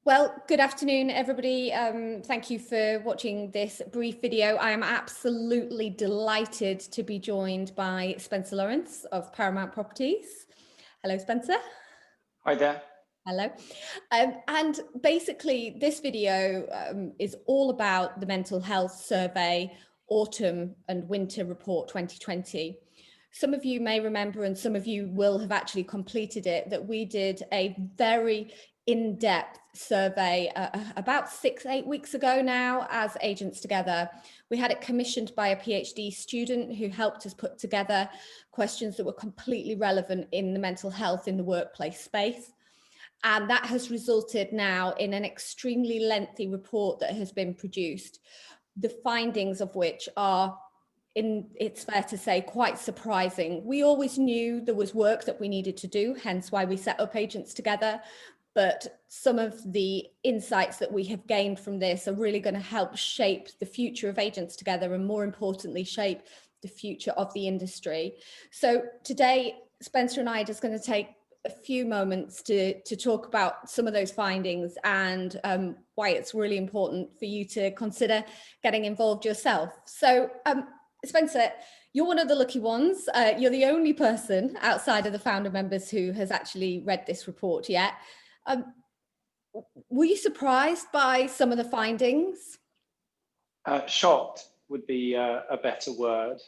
Well, good afternoon, everybody. Thank you for watching this brief video. I am absolutely delighted to be joined by Spencer Lawrence of Paramount Properties. Hello, Spencer. Hi there. Hello. And basically, this video is all about the Mental Health Survey Autumn and Winter Report 2020. Some of you may remember, and some of you will have actually completed it, that we did a very in-depth survey about 6-8 weeks ago now as Agents Together. We had it commissioned by a PhD student who helped us put together questions that were completely relevant in the mental health in the workplace space. And that has resulted now in an extremely lengthy report that has been produced, the findings of which are, it's fair to say, quite surprising. We always knew there was work that we needed to do, hence why we set up Agents Together. But some of the insights that we have gained from this are really going to help shape the future of Agents Together, and more importantly, shape the future of the industry. So today, Spencer and I are just going to take a few moments to talk about some of those findings and why it's really important for you to consider getting involved yourself. So Spencer, you're one of the lucky ones. You're the only person outside of the founder members who has actually read this report yet. Were you surprised by some of the findings? Shocked would be a better word.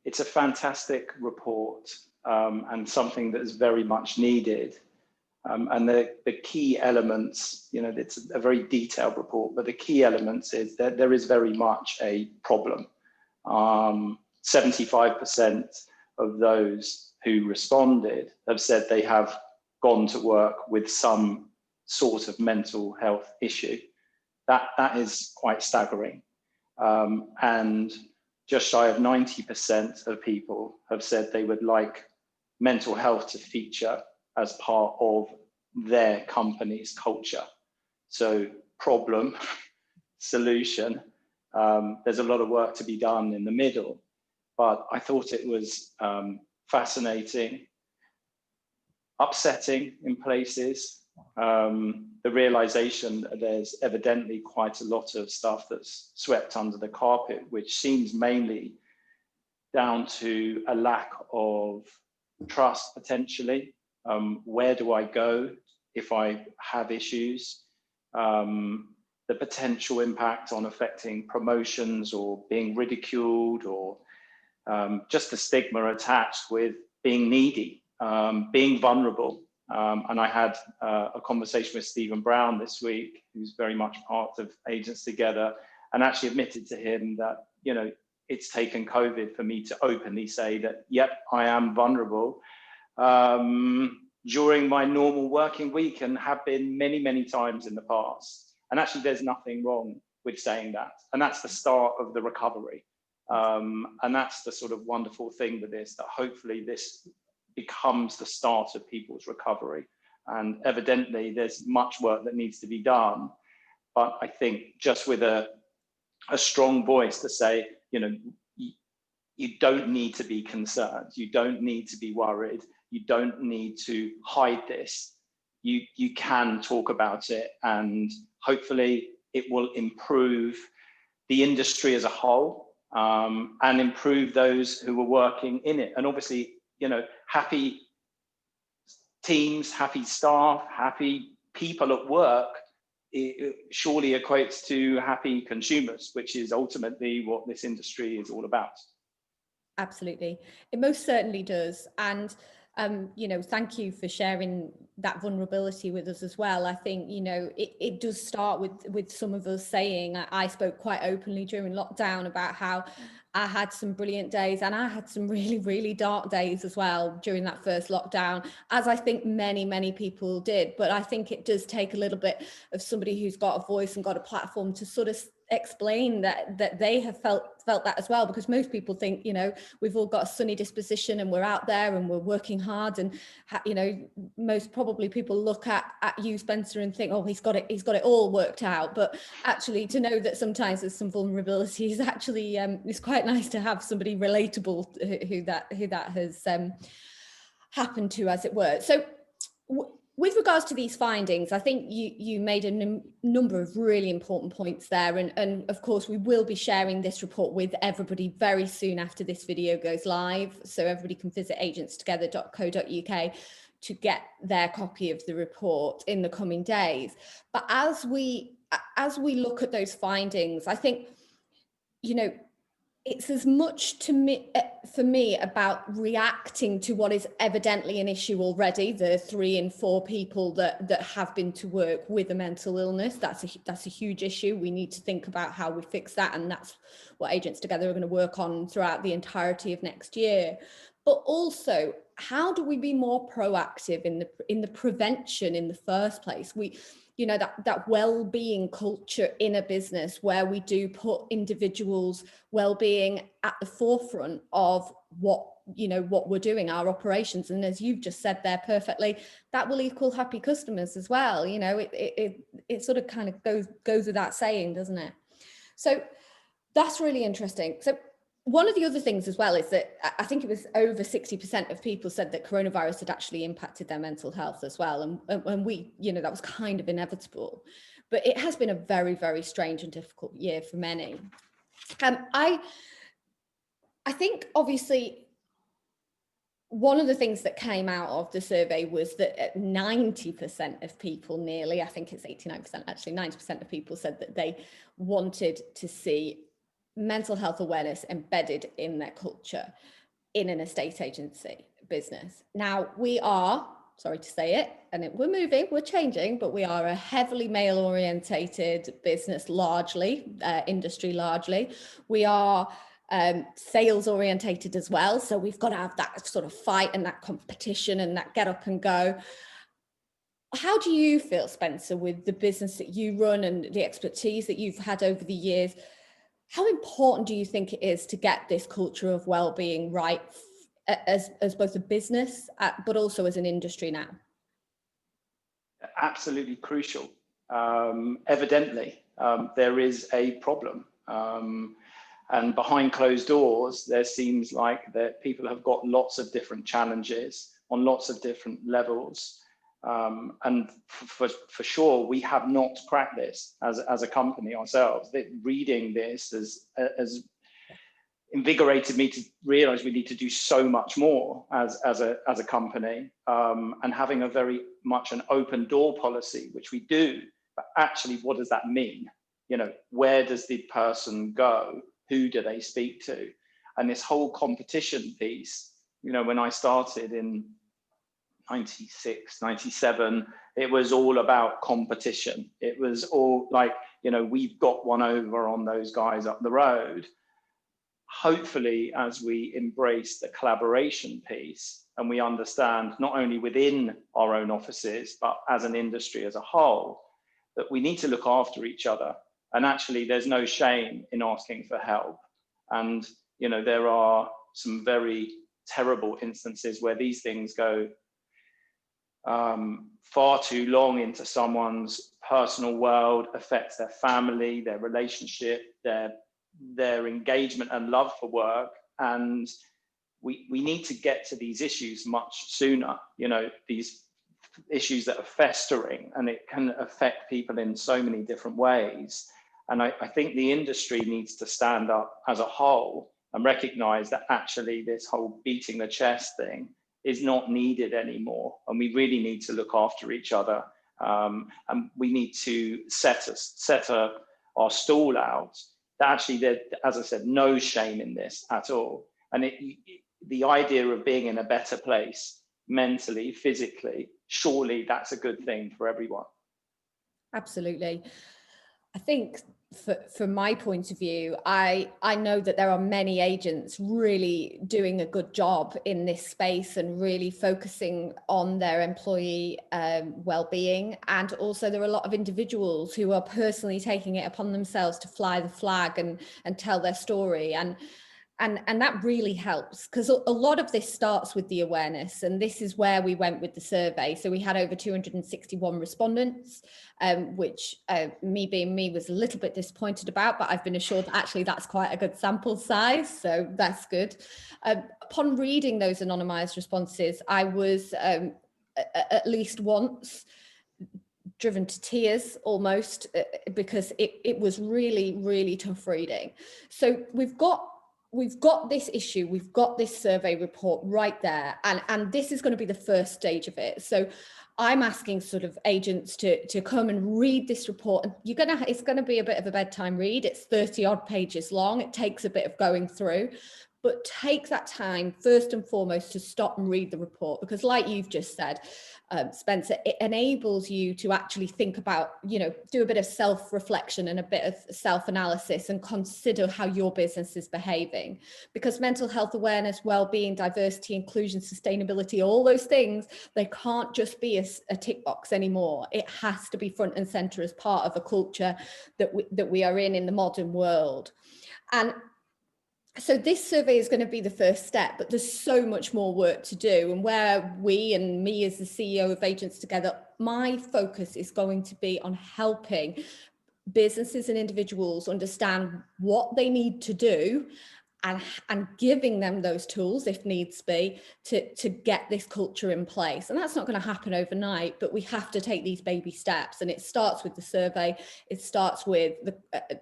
It's a fantastic report and something that is very much needed. And the key elements, you know, it's a very detailed report, but the key elements is that there is very much a problem. 75% of those who responded have said they have gone to work with some sort of mental health issue. That is quite staggering. And just shy of 90% of people have said they would like mental health to feature as part of their company's culture. So problem, solution, there's a lot of work to be done in the middle, but I thought it was fascinating, upsetting in places, the realization that there's evidently quite a lot of stuff that's swept under the carpet, which seems mainly down to a lack of trust potentially. Where do I go if I have issues? The potential impact on affecting promotions or being ridiculed, or just the stigma attached with being needy, being vulnerable. And I had a conversation with Stephen Brown this week, who's very much part of Agents Together, and actually admitted to him that, you know, it's taken COVID for me to openly say that, yep, I am vulnerable during my normal working week, and have been many, many times in the past. And actually there's nothing wrong with saying that. And that's the start of the recovery. And that's the sort of wonderful thing with this, that hopefully this becomes the start of people's recovery. And evidently there's much work that needs to be done. But I think just with a strong voice to say, you know, you don't need to be concerned. You don't need to be worried. You don't need to hide this. You can talk about it, and hopefully it will improve the industry as a whole, and improve those who are working in it. And obviously, you know, happy teams, happy staff, happy people at work, it surely equates to happy consumers, which is ultimately what this industry is all about. Absolutely. It most certainly does. And you know, thank you for sharing that vulnerability with us as well. I think, you know, it does start with some of us saying, I spoke quite openly during lockdown about how I had some brilliant days, and I had some really, really dark days as well during that first lockdown, as I think many, many people did. But I think it does take a little bit of somebody who's got a voice and got a platform to sort of explain that they have felt that as well, because most people think, you know, we've all got a sunny disposition and we're out there and we're working hard, and you know, most probably people look at you, Spencer, and think, oh, he's got it all worked out. But actually, to know that sometimes there's some vulnerabilities, actually it's quite nice to have somebody relatable who that has happened to, as it were. So with regards to these findings, I think you made a number of really important points there. And of course, we will be sharing this report with everybody very soon after this video goes live. So everybody can visit agentstogether.co.uk to get their copy of the report in the coming days. But as we look at those findings, I think, you know, it's as much to me, for me, about reacting to what is evidently an issue already. The 3 in 4 people that have been to work with a mental illness, that's a huge issue. We need to think about how we fix that, and that's what Agents Together are going to work on throughout the entirety of next year. But also, how do we be more proactive in the prevention in the first place? You know, that well-being culture in a business where we do put individuals' well-being at the forefront of what we're doing, our operations. And as you've just said there perfectly, that will equal happy customers as well. You know, it sort of kind of goes without saying, doesn't it? So that's really interesting. So one of the other things as well is that I think it was over 60% of people said that coronavirus had actually impacted their mental health as well. And we, you know, that was kind of inevitable, but it has been a very, very strange and difficult year for many. I think obviously one of the things that came out of the survey was that 90% of people, nearly, I think it's 89% actually, 90% of people said that they wanted to see mental health awareness embedded in their culture in an estate agency business. Now, we are, sorry to say it, and we're changing, but we are a heavily male orientated business, largely, industry largely. We are sales orientated as well. So we've got to have that sort of fight and that competition and that get up and go. How do you feel, Spencer, with the business that you run and the expertise that you've had over the years? How important do you think it is to get this culture of well-being right as both a business, but also as an industry now? Absolutely crucial. Evidently, there is a problem. And behind closed doors, there seems like that people have got lots of different challenges on lots of different levels. And for sure, we have not cracked this as a company ourselves. Reading this has invigorated me to realize we need to do so much more as a company, and having a very much an open door policy, which we do. But actually, what does that mean? You know, where does the person go? Who do they speak to? And this whole competition piece, you know, when I started in 96, 97, it was all about competition. It was all like, you know, we've got one over on those guys up the road. Hopefully, as we embrace the collaboration piece and we understand not only within our own offices, but as an industry as a whole, that we need to look after each other. And actually, there's no shame in asking for help. And, you know, there are some very terrible instances where these things go far too long into someone's personal world, affects their family, their relationship, their engagement and love for work. And we need to get to these issues much sooner, you know, these issues that are festering, and it can affect people in so many different ways. And I think the industry needs to stand up as a whole and recognize that actually this whole beating the chest thing is not needed anymore. And we really need to look after each other. And we need to set our stall out. That actually, there, as I said, no shame in this at all. And the idea of being in a better place mentally, physically, surely that's a good thing for everyone. Absolutely. I think from my point of view, I know that there are many agents really doing a good job in this space and really focusing on their employee well-being. And also there are a lot of individuals who are personally taking it upon themselves to fly the flag and tell their story. And that really helps, because a lot of this starts with the awareness, and this is where we went with the survey. So we had over 261 respondents, which me being me was a little bit disappointed about, but I've been assured that actually that's quite a good sample size, so that's good. Upon reading those anonymized responses, I was at least once, driven to tears almost, because it was really, really tough reading. So we've got this issue, we've got this survey report right there, and this is going to be the first stage of it. So I'm asking sort of agents to come and read this report, and it's going to be a bit of a bedtime read. It's 30 odd pages long. It takes a bit of going through, but take that time first and foremost to stop and read the report, because like you've just said, Spencer, it enables you to actually think about, do a bit of self-reflection and a bit of self-analysis and consider how your business is behaving. Because mental health awareness, well-being, diversity, inclusion, sustainability, all those things, they can't just be a tick box anymore. It has to be front and center as part of a culture that we are in the modern world. And so this survey is going to be the first step, but there's so much more work to do. And where we and me as the CEO of Agents Together, my focus is going to be on helping businesses and individuals understand what they need to do, and giving them those tools, if needs be, to get this culture in place. And that's not going to happen overnight, but we have to take these baby steps. And it starts with the survey. It starts with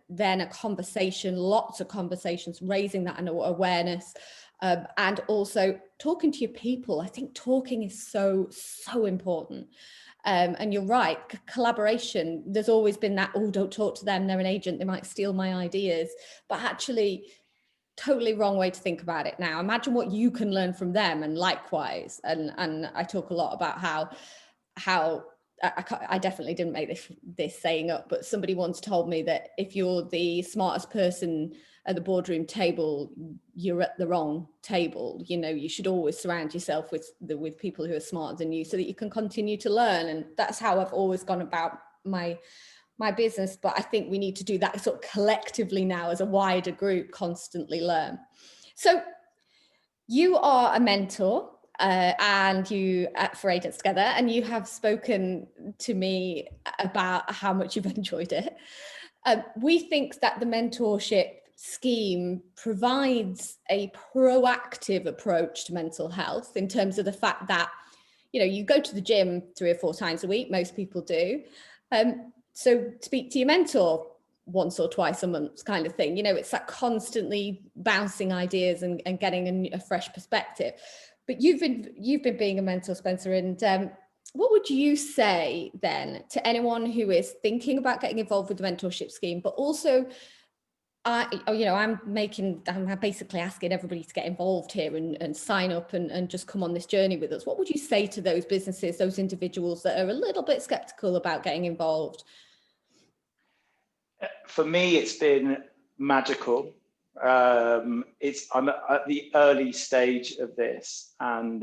then a conversation, lots of conversations, raising that awareness, and also talking to your people. I think talking is so important. And you're right, collaboration, there's always been that, oh, don't talk to them, they're an agent, they might steal my ideas. But actually, totally wrong way to think about it now. Imagine what you can learn from them, and likewise. And I talk a lot about how I definitely didn't make this saying up, but somebody once told me that if you're the smartest person at the boardroom table, you're at the wrong table. You should always surround yourself with people who are smarter than you, so that you can continue to learn. And that's how I've always gone about my business. But I think we need to do that sort of collectively now as a wider group, constantly learn. So you are a mentor, and you for Agents Together, and you have spoken to me about how much you've enjoyed it. We think that the mentorship scheme provides a proactive approach to mental health, in terms of the fact that, you go to the gym 3 or 4 times a week, most people do. So speak to your mentor once or twice a month kind of thing. It's that constantly bouncing ideas and getting a fresh perspective. But you've been being a mentor, Spencer, and what would you say then to anyone who is thinking about getting involved with the mentorship scheme, but also I'm basically asking everybody to get involved here and sign up and just come on this journey with us. What would you say to those businesses, those individuals that are a little bit skeptical about getting involved? For me, it's been magical. I'm at the early stage of this, and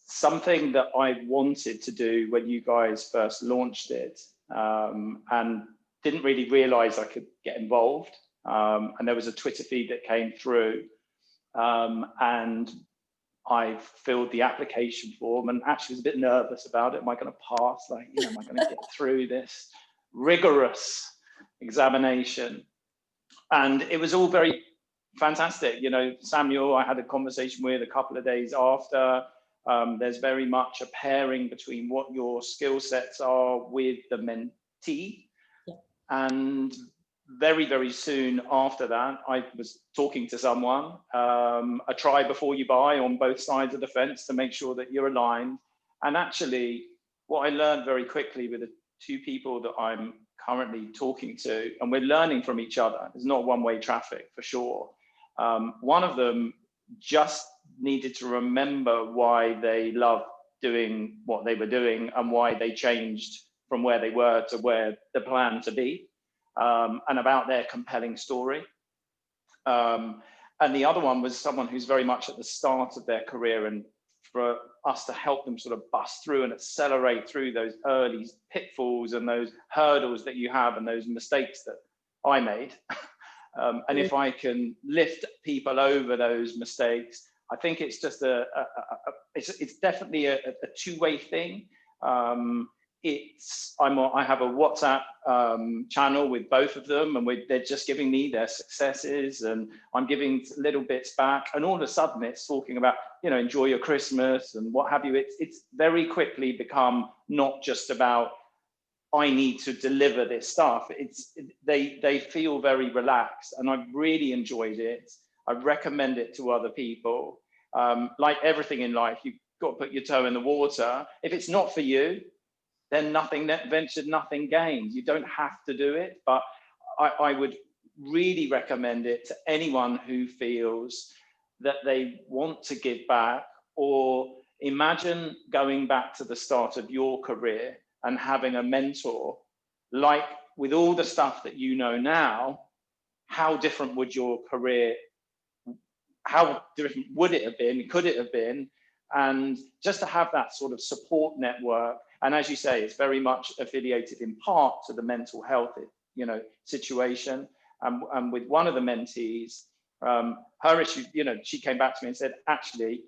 something that I wanted to do when you guys first launched it, and didn't really realize I could get involved. And there was a Twitter feed that came through, and I filled the application form, and actually was a bit nervous about it. Am I going to pass? Am I going to get through this rigorous examination? And it was all very fantastic. Samuel, I had a conversation with a couple of days after. There's very much a pairing between what your skill sets are with the mentee. Yeah. And very, very soon after that, I was talking to someone, a try before you buy on both sides of the fence to make sure that you're aligned. And actually, what I learned very quickly with the 2 people that I'm currently talking to, and we're learning from each other. There's not one-way traffic for sure. One of them just needed to remember why they loved doing what they were doing and why they changed from where they were to where the plan to be, and about their compelling story. And the other one was someone who's very much at the start of their career, and for us to help them sort of bust through and accelerate through those early pitfalls and those hurdles that you have and those mistakes that I made. And if I can lift people over those mistakes, I think it's just it's definitely a two-way thing. I have a WhatsApp channel with both of them, and they're just giving me their successes, and I'm giving little bits back. And all of a sudden, it's talking about, enjoy your Christmas and what have you. It's very quickly become not just about, I need to deliver this stuff. They feel very relaxed, and I've really enjoyed it. I recommend it to other people. Like everything in life, you've got to put your toe in the water. If it's not for you, then nothing ventured, nothing gained. You don't have to do it, but I would really recommend it to anyone who feels that they want to give back, or imagine going back to the start of your career and having a mentor. Like, with all the stuff that you know now, how different would your career, how different would it have been, could it have been? And just to have that sort of support network. And as you say, it's very much affiliated in part to the mental health, situation. And with one of the mentees, her issue, she came back to me and said, actually,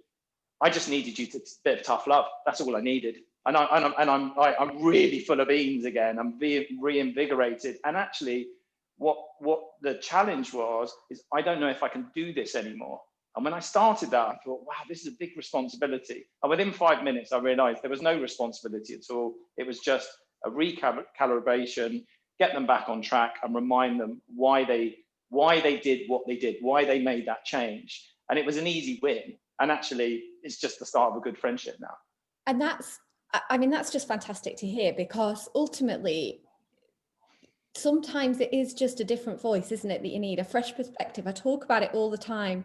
I just needed you to bit of tough love. That's all I needed. And I'm really full of beans again. I'm being reinvigorated. And actually, what the challenge was is, I don't know if I can do this anymore. And when I started that, I thought, wow, this is a big responsibility. And within 5 minutes, I realized there was no responsibility at all. It was just a recalibration, get them back on track and remind them why they did what they did, why they made that change. And it was an easy win. And actually, it's just the start of a good friendship now. And that's just fantastic to hear, because ultimately, sometimes it is just a different voice, isn't it, that you need, a fresh perspective. I talk about it all the time,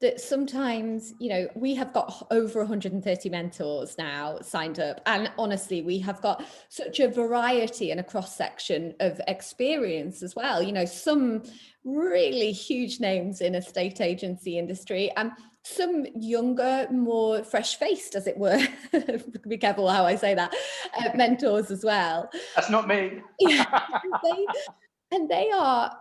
that sometimes, we have got over 130 mentors now signed up. And honestly, we have got such a variety and a cross section of experience as well. Some really huge names in a state agency industry, and some younger, more fresh-faced, as it were, be careful how I say that, mentors as well. That's not me. Yeah, they are,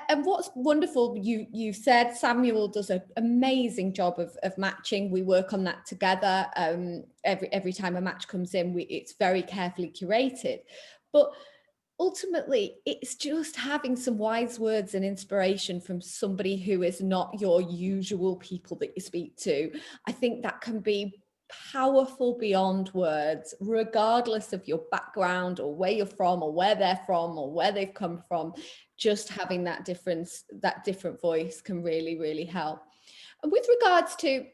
and what's wonderful, you said Samuel does an amazing job of matching. We work on that together. Every time a match comes in, it's very carefully curated. But ultimately, it's just having some wise words and inspiration from somebody who is not your usual people that you speak to. I think that can be powerful beyond words, regardless of your background or where you're from or where they're from or where they've come from. Just having that different voice can really, really help. And with regards to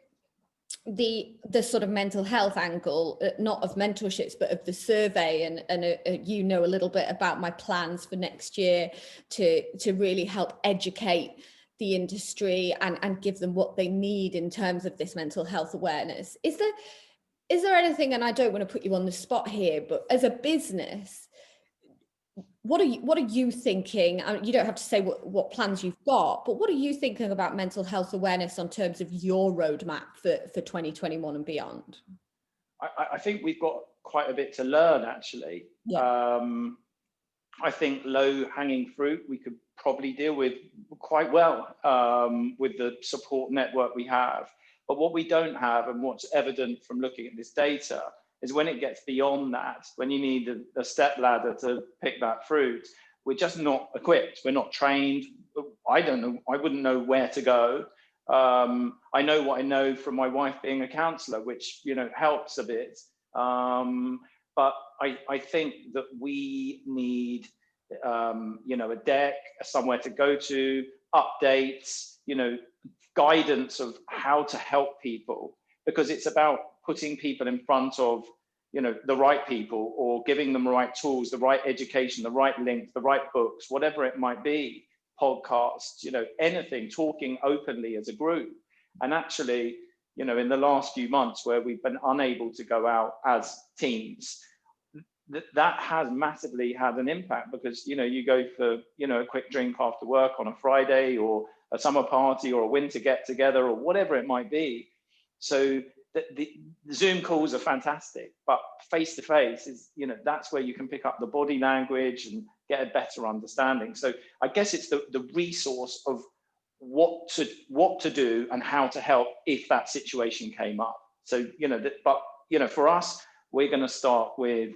the sort of mental health angle, not of mentorships, but of the survey, and a little bit about my plans for next year to really help educate the industry and give them what they need in terms of this mental health awareness. Is there anything, and I don't want to put you on the spot here, but as a business, what are you thinking? You don't have to say what plans you've got, but what are you thinking about mental health awareness on terms of your roadmap for 2021 and beyond? I think we've got quite a bit to learn, actually. Yeah. I think low-hanging fruit we could probably deal with quite well with the support network we have. But what we don't have, and what's evident from looking at this data, is when it gets beyond that, when you need a step ladder to pick that fruit, we're just not equipped. We're not trained. I don't know. I wouldn't know where to go. I know what I know from my wife being a counsellor, which helps a bit. But I think that we need a deck, somewhere to go to, updates, guidance of how to help people, because it's about putting people in front of the right people, or giving them the right tools, the right education, the right links, the right books, whatever it might be, podcasts, anything, talking openly as a group. And actually, in the last few months where we've been unable to go out as teams, that has massively had an impact, because you go for a quick drink after work on a Friday, or a summer party, or a winter get together, or whatever it might be. So the Zoom calls are fantastic, but face to face is that's where you can pick up the body language and get a better understanding. So I guess it's the resource of what to do and how to help if that situation came up. So but for us, we're going to start with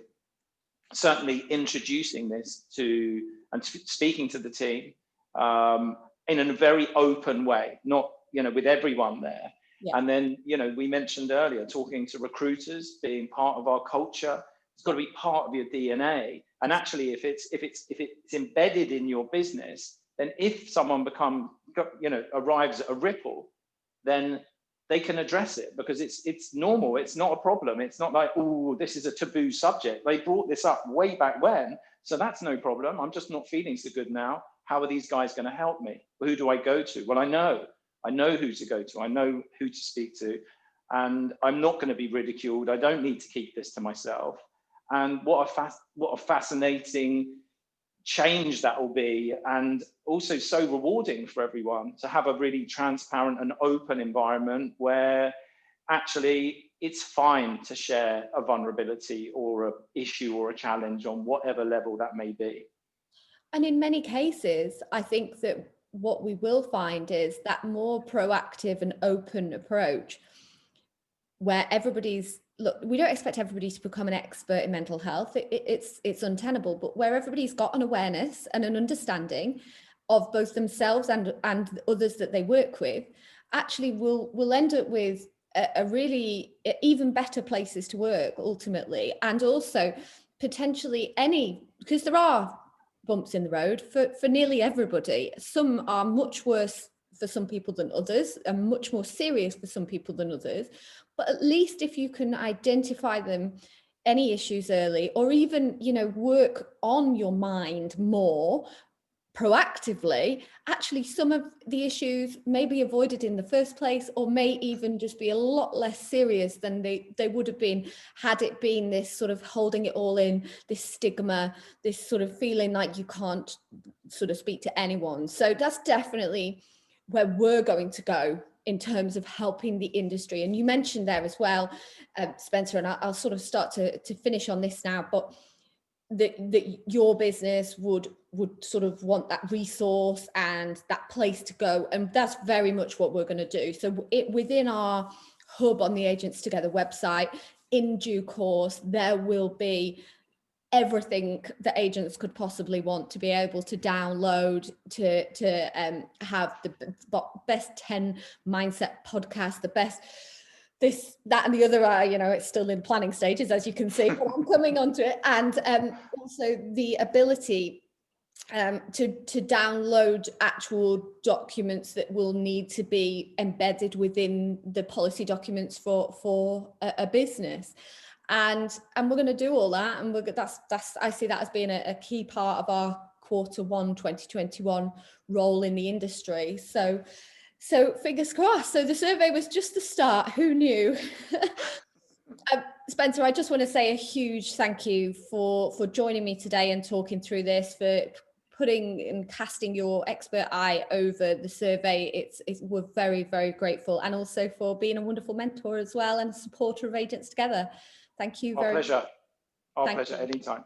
certainly introducing this to and speaking to the team in a very open way, not, you know, with everyone there. Yeah. And then, you know, we mentioned earlier, talking to recruiters, being part of our culture. It's got to be part of your DNA. And actually, if it's embedded in your business, then if someone arrives at a ripple, then they can address it, because it's normal. It's not a problem. It's not like, oh, this is a taboo subject. They brought this up way back when, so that's no problem. I'm just not feeling so good now. How are these guys going to help me? Who do I go to? Well, I know who to go to. I know who to speak to, and I'm not going to be ridiculed. I don't need to keep this to myself. And what a fascinating change that will be, and also so rewarding for everyone to have a really transparent and open environment where actually it's fine to share a vulnerability or an issue or a challenge on whatever level that may be. And in many cases, I think that what we will find is that more proactive and open approach, where we don't expect everybody to become an expert in mental health. It's untenable, but where everybody's got an awareness and an understanding of both themselves and others that they work with, actually we'll end up with a really even better places to work ultimately. And also potentially because there are bumps in the road for nearly everybody. Some are much worse for some people than others, and much more serious for some people than others. But at least if you can identify any issues early, or even, you know, work on your mind more proactively, actually some of the issues may be avoided in the first place, or may even just be a lot less serious than they would have been had it been this sort of holding it all in, this stigma, this sort of feeling like you can't sort of speak to anyone. So that's definitely where we're going to go in terms of helping the industry. And you mentioned there as well, Spencer, and I'll sort of start to finish on this now, but that your business would sort of want that resource and that place to go. And that's very much what we're going to do. So within our hub on the Agents Together website, in due course, there will be everything that agents could possibly want to be able to download, to have the best 10 mindset podcasts, the best this, that, and the other are, you know, it's still in planning stages, as you can see, but I'm coming onto it. And also the ability to download actual documents that will need to be embedded within the policy documents for a business. And we're going to do all that, and I see that as being a key part of our Q1 2021 role in the industry. So fingers crossed. So the survey was just the start. Who knew? Spencer, I just want to say a huge thank you for joining me today and talking through this, for putting and casting your expert eye over the survey. We're very, very grateful, and also for being a wonderful mentor as well and supporter of Agents Together. Thank you very much. Our pleasure. Anytime.